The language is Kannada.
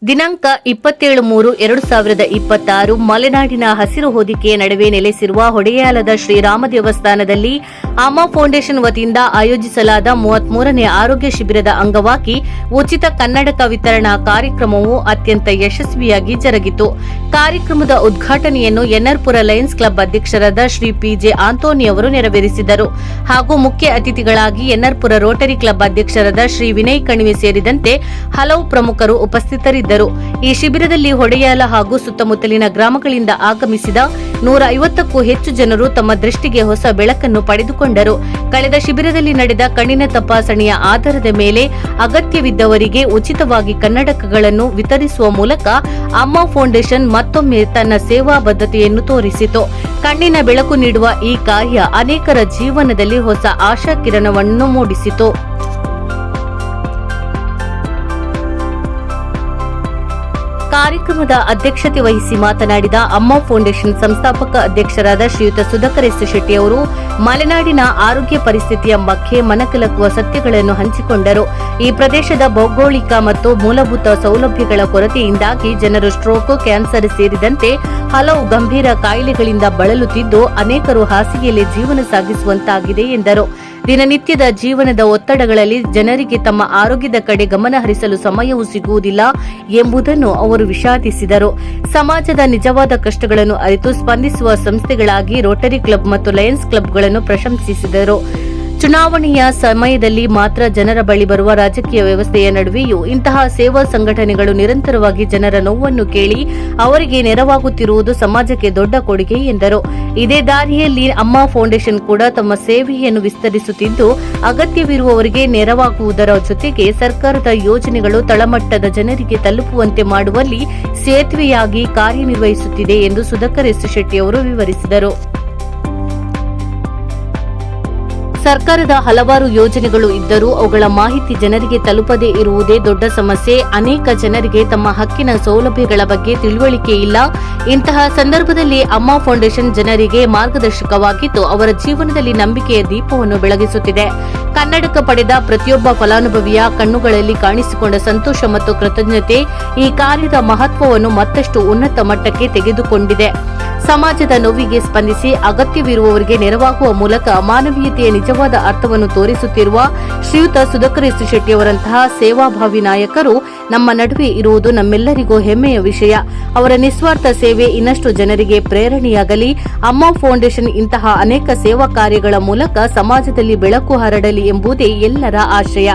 ದಿನಾಂಕ 27/3/2026 ಮಲೆನಾಡಿನ ಹಸಿರು ಹೊದಿಕೆಯ ನಡುವೆ ನೆಲೆಸಿರುವ ಹೊಡೆಯಾಲದ ಶ್ರೀರಾಮ ದೇವಸ್ಥಾನದಲ್ಲಿ ಅಮ್ಮ ಫೌಂಡೇಶನ್ ವತಿಯಿಂದ ಆಯೋಜಿಸಲಾದ 33ನೇ ಆರೋಗ್ಯ ಶಿಬಿರದ ಅಂಗವಾಗಿ ಉಚಿತ ಕನ್ನಡಕ ವಿತರಣಾ ಕಾರ್ಯಕ್ರಮವು ಅತ್ಯಂತ ಯಶಸ್ವಿಯಾಗಿ ಜರುಗಿತು. ಕಾರ್ಯಕ್ರಮದ ಉದ್ಘಾಟನೆಯನ್ನು ಎನ್ಆರ್ಪುರ ಲಯನ್ಸ್ ಕ್ಲಬ್ ಅಧ್ಯಕ್ಷರಾದ ಶ್ರೀ ಪಿಜೆ ಆಂಟೋನಿ ಅವರು ನೆರವೇರಿಸಿದರು. ಹಾಗೂ ಮುಖ್ಯ ಅತಿಥಿಗಳಾಗಿ ಎನ್ಆರ್ಪುರ ರೋಟರಿ ಕ್ಲಬ್ ಅಧ್ಯಕ್ಷರಾದ ಶ್ರೀ ವಿನಯ್ ಕಣಿವೆ ಸೇರಿದಂತೆ ಹಲವು ಪ್ರಮುಖರು ಉಪಸ್ಥಿತರಿದ್ದರು. ಈ ಶಿಬಿರದಲ್ಲಿ ಹೊಡೆಯಾಲ ಹಾಗೂ ಸುತ್ತಮುತ್ತಲಿನ ಗ್ರಾಮಗಳಿಂದ ಆಗಮಿಸಿದ 150ಕ್ಕೂ ಹೆಚ್ಚು ಜನರು ತಮ್ಮ ದೃಷ್ಟಿಗೆ ಹೊಸ ಬೆಳಕನ್ನು ಪಡೆದುಕೊಂಡರು. ಕಳೆದ ಶಿಬಿರದಲ್ಲಿ ನಡೆದ ಕಣ್ಣಿನ ತಪಾಸಣೆಯ ಆಧಾರದ ಮೇಲೆ ಅಗತ್ಯವಿದ್ದವರಿಗೆ ಉಚಿತವಾಗಿ ಕನ್ನಡಕಗಳನ್ನು ವಿತರಿಸುವ ಮೂಲಕ ಅಮ್ಮ ಫೌಂಡೇಶನ್ ಮತ್ತೊಮ್ಮೆ ತನ್ನ ಸೇವಾ ಬದ್ಧತೆಯನ್ನು ತೋರಿಸಿತು. ಕಣ್ಣಿನ ಬೆಳಕು ನೀಡುವ ಈ ಕಾರ್ಯ ಅನೇಕರ ಜೀವನದಲ್ಲಿ ಹೊಸ ಆಶಾ ಕಿರಣವನ್ನು ಮೂಡಿಸಿತು. ಕಾರ್ಯಕ್ರಮದ ಅಧ್ಯಕ್ಷತೆ ವಹಿಸಿ ಮಾತನಾಡಿದ ಅಮ್ಮ ಫೌಂಡೇಶನ್ ಸಂಸ್ಥಾಪಕ ಅಧ್ಯಕ್ಷರಾದ ಶ್ರೀಯುತ ಸುಧಾಕರ್ ಎಸ್ ಶೆಟ್ಟಿ ಅವರು ಮಲೆನಾಡಿನ ಆರೋಗ್ಯ ಪರಿಸ್ಥಿತಿಯ ಬಗ್ಗೆ ಮನಕಲಕುವ ಸತ್ಯಗಳನ್ನು ಹಂಚಿಕೊಂಡರು. ಈ ಪ್ರದೇಶದ ಭೌಗೋಳಿಕ ಮತ್ತು ಮೂಲಭೂತ ಸೌಲಭ್ಯಗಳ ಕೊರತೆಯಿಂದಾಗಿ ಜನರು ಸ್ಟ್ರೋಕ್, ಕ್ಯಾನ್ಸರ್ ಸೇರಿದಂತೆ ಹಲವು ಗಂಭೀರ ಕಾಯಿಲೆಗಳಿಂದ ಬಳಲುತ್ತಿದ್ದು ಅನೇಕರು ಹಾಸಿಗೆಯಲ್ಲಿ ಜೀವನ ಸಾಗಿಸುವಂತಾಗಿದೆ ಎಂದರು. ದಿನನಿತ್ಯದ ಜೀವನದ ಒತ್ತಡಗಳಲ್ಲಿ ಜನರಿಗೆ ತಮ್ಮ ಆರೋಗ್ಯದ ಕಡೆ ಗಮನ ಹರಿಸಲು ಸಮಯವೂ ಸಿಗುವುದಿಲ್ಲ ಎಂಬುದನ್ನು ಅವರು ವಿಷಾದಿಸಿದರು. ಸಮಾಜದ ನಿಜವಾದ ಕಷ್ಟಗಳನ್ನು ಅರಿತು ಸ್ಪಂದಿಸುವ ಸಂಸ್ಥೆಗಳಾಗಿ ರೋಟರಿ ಕ್ಲಬ್ ಮತ್ತು ಲಯನ್ಸ್ ಕ್ಲಬ್ಗಳನ್ನು ಪ್ರಶಂಸಿಸಿದರು. ಚುನಾವಣೆಯ ಸಮಯದಲ್ಲಿ ಮಾತ್ರ ಜನರ ಬಳಿ ಬರುವ ರಾಜಕೀಯ ವ್ಯವಸ್ಥೆಯ ನಡುವೆಯೂ ಇಂತಹ ಸೇವಾ ಸಂಘಟನೆಗಳು ನಿರಂತರವಾಗಿ ಜನರ ನೋವನ್ನು ಕೇಳಿ ಅವರಿಗೆ ನೆರವಾಗುತ್ತಿರುವುದು ಸಮಾಜಕ್ಕೆ ದೊಡ್ಡ ಕೊಡುಗೆ ಎಂದರು. ಇದೇ ದಾರಿಯಲ್ಲಿ ಅಮ್ಮ ಫೌಂಡೇಶನ್ ಕೂಡ ತಮ್ಮ ಸೇವೆಯನ್ನು ವಿಸ್ತರಿಸುತ್ತಿದ್ದು ಅಗತ್ಯವಿರುವವರಿಗೆ ನೆರವಾಗುವುದರ ಜೊತೆಗೆ ಸರ್ಕಾರದ ಯೋಜನೆಗಳು ತಳಮಟ್ಟದ ಜನರಿಗೆ ತಲುಪುವಂತೆ ಮಾಡುವಲ್ಲಿ ಸೇತುವೆಯಾಗಿ ಕಾರ್ಯನಿರ್ವಹಿಸುತ್ತಿದೆ ಎಂದು ಸುಧಾಕರ್ ಎಸ್ ಶೆಟ್ಟಿ ಅವರು ವಿವರಿಸಿದರು. ಸರ್ಕಾರದ ಹಲವಾರು ಯೋಜನೆಗಳು ಇದ್ದರೂ ಅವುಗಳ ಮಾಹಿತಿ ಜನರಿಗೆ ತಲುಪದೇ ಇರುವುದೇ ದೊಡ್ಡ ಸಮಸ್ಯೆ. ಅನೇಕ ಜನರಿಗೆ ತಮ್ಮ ಹಕ್ಕಿನ ಸೌಲಭ್ಯಗಳ ಬಗ್ಗೆ ತಿಳುವಳಿಕೆ ಇಲ್ಲ. ಇಂತಹ ಸಂದರ್ಭದಲ್ಲಿ ಅಮ್ಮ ಫೌಂಡೇಶನ್ ಜನರಿಗೆ ಮಾರ್ಗದರ್ಶಕವಾಗಿದ್ದು ಅವರ ಜೀವನದಲ್ಲಿ ನಂಬಿಕೆಯ ದೀಪವನ್ನು ಬೆಳಗಿಸುತ್ತಿದೆ. ಕನ್ನಡಕ ಪಡೆದ ಪ್ರತಿಯೊಬ್ಬ ಫಲಾನುಭವಿಯ ಕಣ್ಣುಗಳಲ್ಲಿ ಕಾಣಿಸಿಕೊಂಡ ಸಂತೋಷ ಮತ್ತು ಕೃತಜ್ಞತೆ ಈ ಕಾರ್ಯದ ಮಹತ್ವವನ್ನು ಮತ್ತಷ್ಟು ಉನ್ನತ ಮಟ್ಟಕ್ಕೆ ತೆಗೆದುಕೊಂಡಿದೆ. ಸಮಾಜದ ನೋವಿಗೆ ಸ್ಪಂದಿಸಿ ಅಗತ್ಯವಿರುವವರಿಗೆ ನೆರವಾಗುವ ಮೂಲಕ ಮಾನವೀಯತೆಯ ನಿಜವಾದ ಅರ್ಥವನ್ನು ತೋರಿಸುತ್ತಿರುವ ಶ್ರೀಯುತ ಸುಧಾಕರ್ ಎಸ್ ಶೆಟ್ಟಿಯವರಂತಹ ಸೇವಾಭಾವಿ ನಾಯಕರು ನಮ್ಮ ನಡುವೆ ಇರುವುದು ನಮ್ಮೆಲ್ಲರಿಗೂ ಹೆಮ್ಮೆಯ ವಿಷಯ. ಅವರ ನಿಸ್ವಾರ್ಥ ಸೇವೆ ಇನ್ನಷ್ಟು ಜನರಿಗೆ ಪ್ರೇರಣೆಯಾಗಲಿ. ಅಮ್ಮ ಫೌಂಡೇಶನ್ ಇಂತಹ ಅನೇಕ ಸೇವಾ ಕಾರ್ಯಗಳ ಮೂಲಕ ಸಮಾಜದಲ್ಲಿ ಬೆಳಕು ಹರಡಲಿ ಎಂಬುದೇ ಎಲ್ಲರ ಆಶಯ.